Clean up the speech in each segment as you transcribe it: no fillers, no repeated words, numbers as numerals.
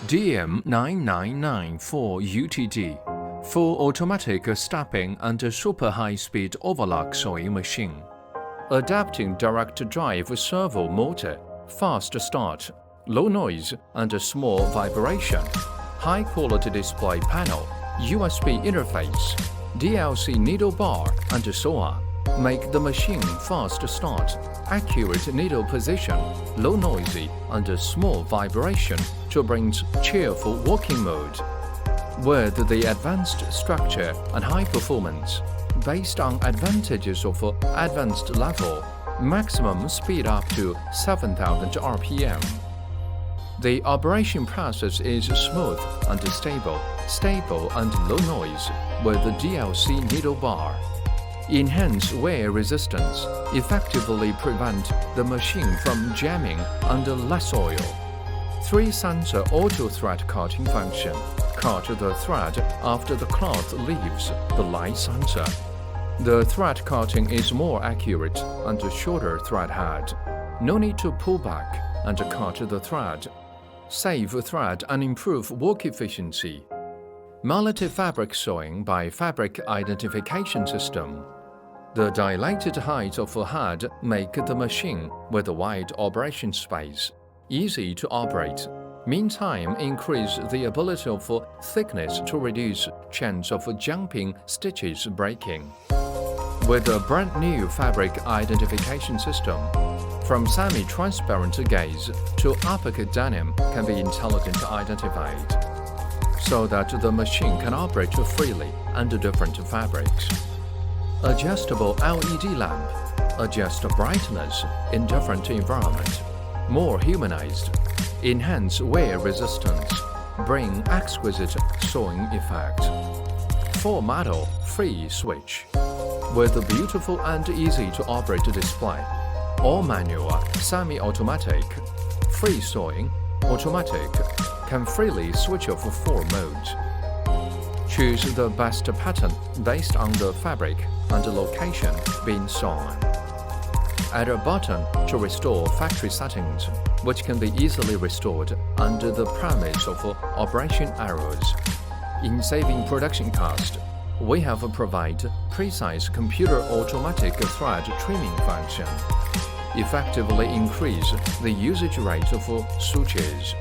DM999-4UT full automatic stamping and super high-speed overlock sewing machine. Adapting direct drive servo motor, fast start, low noise and small vibration, high-quality display panel, USB interface, DLC needle bar and so on. Make the machine fast start, accurate needle position, low noisy and small vibration to bring cheerful working mode. With the advanced structure and high performance, based on advantages of advanced level, maximum speed up to 7,000 RPM. The operation process is smooth and stable and low noise with the DLC needle bar. Enhance wear resistance, effectively prevent the machine from jamming under less oil. 3-sensor auto thread cutting function. Cut the thread after the cloth leaves the light sensor. The thread cutting is more accurate and shorter thread head. No need to pull back and cut the thread. Save thread and improve work efficiency. Multi-fabric sewing by fabric identification system. The dilated height of a head make the machine with a wide operation space easy to operate. Meantime, increase the ability of thickness to reduce chance of jumping stitches breaking. With a brand new fabric identification system, from semi-transparent gaze to opaque denim can be intelligently identified, so that the machine can operate freely under different fabrics. Adjustable LED lamp, adjust brightness in different environment, more humanized, enhance wear resistance, bring exquisite sewing effect. 4-model free switch, with a beautiful and easy to operate display. All manual, semi-automatic, free sewing, automatic, can freely switch off 4 modes. Choose the best pattern based on the fabric and the location being sewn. Add a button to restore factory settings, which can be easily restored under the premise of operation errors. In saving production cost, we have provided precise computer automatic thread trimming function. Effectively increase the usage rate of sutures.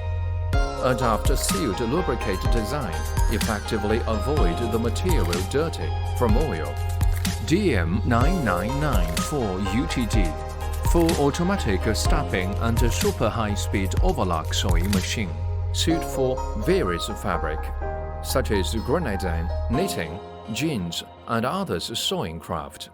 Adopt a sealed lubricated design, effectively avoid the material dirty from oil. DM999-4UT full automatic stamping and super high-speed overlock sewing machine, suit for various fabric, such as grenadine, knitting, jeans, and others sewing craft.